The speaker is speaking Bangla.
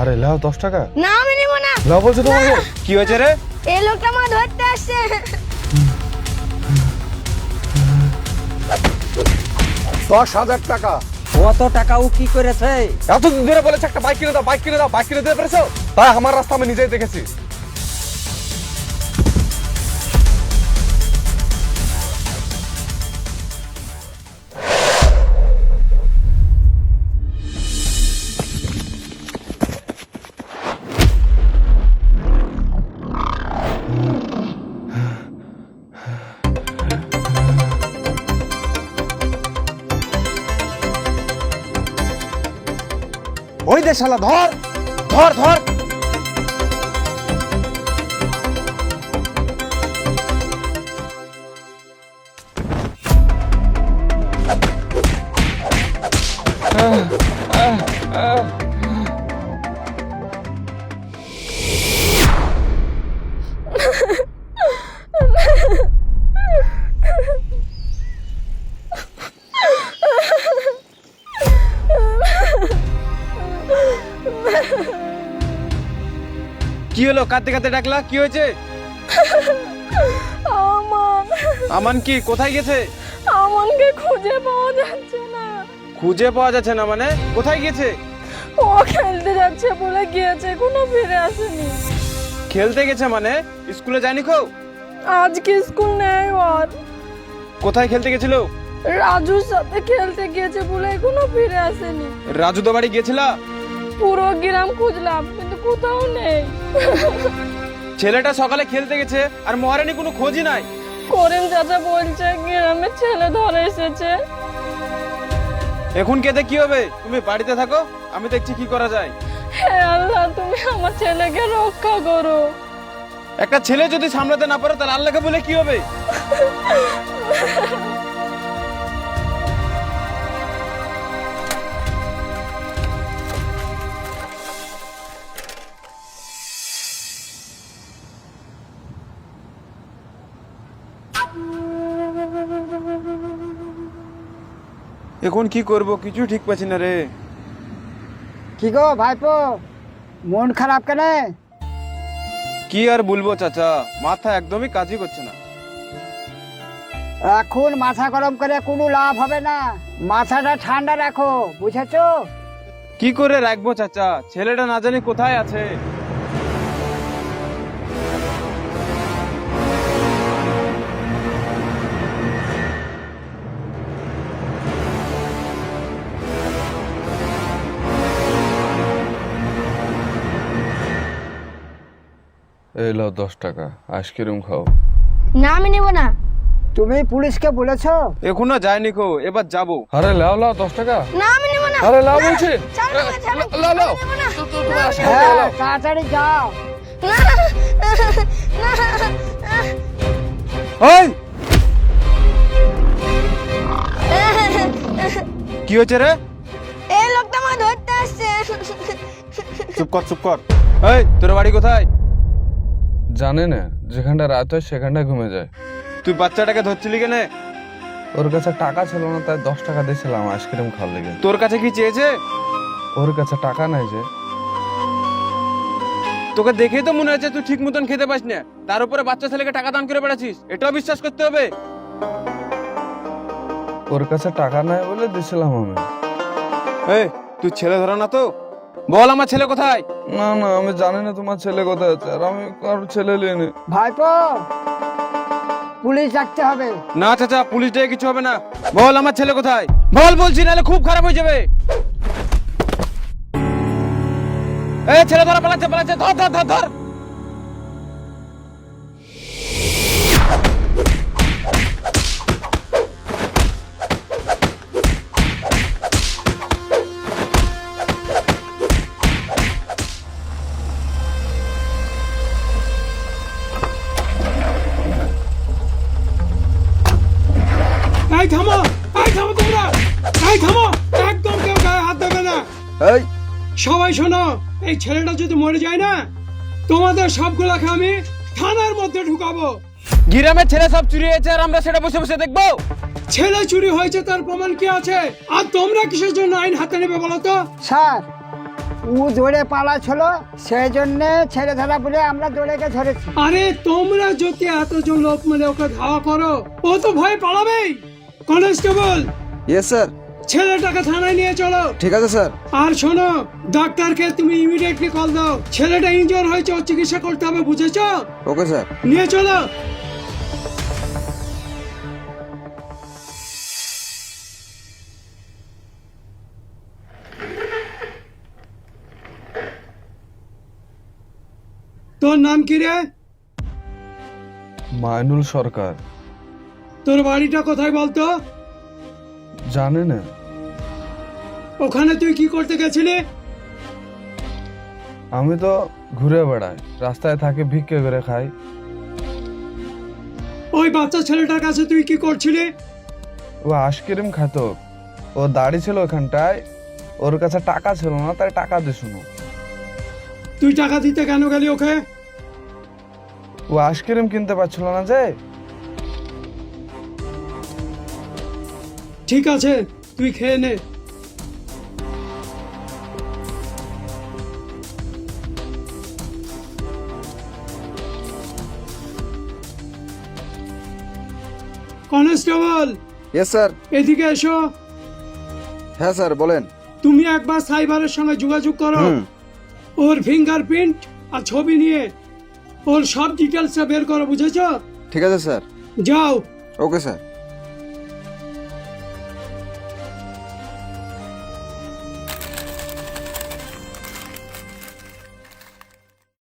আরে লাও 10 টাকা। না আমি নেব না। লাও বলছো তোমাকে। কি হয়েছে রে? এই লোকটা আমার ধরতে আসছে। 10,000 টাকা। অত টাকা ও কি করেছে? এতদিন ধরে বলেছে একটা বাইক কিনে দাও, বাইক কিনে দাও, বাইক কিনে দিতে পেরেছো? তাই আমার রাস্তা আমি নিজেই দেখেছি। ওই দে শালা, ধর ধর ধর। কি হলো? কাঁদতে কাঁদতে ডাকলা, কি হয়েছে? আমান, আমান কি কোথায় গেছে? আমানকে খুঁজে পাওয়া যাচ্ছে না। খুঁজে পাওয়া যাচ্ছে না মানে? কোথায় গেছে? ও খেলতে যাচ্ছে বলে গিয়েছে, কোনো ফিরে আসেনি। খেলতে গেছে মানে? স্কুলে যায়নি কো? আজকে স্কুল নেই ওর। কোথায় খেলতে গেছিল? রাজুর সাথে খেলতে গিয়েছে বলে এখনো ফিরে আসেনি। রাজুদা বাড়ি গেছিলা? পুরো গ্রাম খুঁজলাম কিন্তু কোথাও নেই। ছেলেটা সকালে খেলতে গেছে আর মহারানী কোনো খোঁজই নাই। করিম চাচা বলছে গ্রামের ছেলে ধরে এসেছে। এখন কেঁদে কি হবে? তুমি বাড়িতে থাকো, আমি দেখছি কি করা যায়। হে আল্লাহ, তুমি আমার ছেলেকে রক্ষা করো। একটা ছেলে যদি সামলাতে না পারো তাহলে আল্লাহকে বলে কি হবে? এখন কি করব কিছু ঠিক পাচ্ছি না রে। কি গো ভাইপো, মন খারাপ কেন? কি আর বলবো চাচা, মাথা একদমই কাজই করছে না। এখন মাথা গরম করে কোনো লাভ হবে না, মাথাটা ঠান্ডা রাখো, বুঝেছো? কি করে রাখবো চাচা, ছেলেটা না জানি কোথায় আছে। এই লাও 10 টাকা, আইসক্রিম খাও। না আমি নেব না। তুমি পুলিশকে বলেছো? এখনো যায়নি কো, এবার যাবো। আরে লাও লাও 10 টাকা। না আমি নেব না। আরে লাও বলছি। ছাড়ো না, ছাড়ো। লাও লাও। আমি নেব না। তুমি আসো, হ্যাঁ, লাও। তাড়াতাড়ি যাও। না, এই কি হয়েছে রে? এই লোকটা আমার ধরতে আসছে। চুপ কর চুপ কর। এই তোর বাড়ি কোথায়? জানে না, যেখানটা রাত হয় সেখানটা ঘুমে যায়। তুই বাচ্চাটাকে ধরছিলি কেন? ওর কাছে টাকা ছিল না, তাই 10 টাকা দিয়েছিলাম আইসক্রিম খাওয়ার লেগে। তোর কাছে কি চেয়েছে? ওর কাছে টাকা নাই যে। তোকে দেখেই তো মনে হচ্ছে তুই ঠিক মতন খেতে পাস না, তার উপরে বাচ্চা ছেলেকে টাকা দান করে বেড়াচ্ছিস, এটাও বিশ্বাস করতে হবে। ওর কাছে টাকা নাই বলে দিয়েছিলাম আমি। এই তুই ছেলে ধরা না তো? বল আমার ছেলে কোথায়? না না, আমি জানি না তোমার ছেলে কোথায় আছে, আর আমি কারোর ছেলে লিয়ে ভাইপো, পুলিশ ডাকতে হবে। না চাচা, পুলিশ ডেকে কিছু হবে না। বল আমার ছেলে কোথায়? বল বলছি, নাহলে খুব খারাপ হয়ে যাবে। এই ছেলে ধরা পালাচ্ছে পালাচ্ছে, ধর ধর ধর ধর। এই থামো, এই থামো তোমরা, এই থামো, একদম কেউ গায়ে হাত দেবে না। এই সবাই শোনো, এই ছেলেটা যদি মরে যায় না, তোমাদের সবগুলাকে আমি থানার মধ্যে ঢুকাবো। গ্রামের ছেলে সব চুরি হয়েছে আর আমরা সেটা বসে বসে দেখবো? ছেলে চুরি হয়েছে তার প্রমাণ কি আছে? আর তোমরা কিসের জন্য আইন হাতে নেবে বলো তো? স্যার, ও দৌড়ে পালাচ্ছিল, সেই জন্য ছেড়ে ধরা বলে আমরা দৌড়ে গিয়ে ধরেছি। আরে তোমরা যদি এতজন লোক মিলে ওকে ধাওয়া করো, ও তো ভয় পালাবেই। Constable, yes sir. ছেলেটাকে থানায় নিয়ে চলো। ঠিক আছে স্যার। আর শোনো, ডাক্তারকে তুমি ইমিডিয়েটলি কল দাও। ছেলেটা ইনজোর হয়েছে, ওর চিকিৎসা করতে হবে, বুঝেছো? Okay sir. নিয়ে চলো। তোর নাম কি রে? মাইনুল সরকার। তোর বাড়িটা কোথায় বলতো? জানে না। ওখানে তুই কি করতে গেছিলি? আমি তো ঘুরে বেড়াই, রাস্তায় থাকি, ভিক্ষে করে খাই। ওই বাচ্চা ছেলেটার কাছে তুই কি করছিলি? ও আইসক্রিম খাত, ও দাড়ি ছিল ওখানটায়, ওর কাছে টাকা ছিল না, তাই টাকা দিয়ে শুনো। তুই টাকা দিতে কেন গেলি ওকে? ও আইসক্রিম কিনতে পারছিল না যে। ঠিক আছে, তুই খেয়ে নে। Constable, yes sir. এদিকে এসো। হ্যাঁ স্যার, বলেন। তুমি একবার সাইবারের সঙ্গে যোগাযোগ করো। ওর ফিঙ্গারপ্রিন্ট আর ছবি নিয়ে ওর সব ডিটেলসটা বের করো, বুঝেছো? ঠিক আছে স্যার। যাও। Okay sir.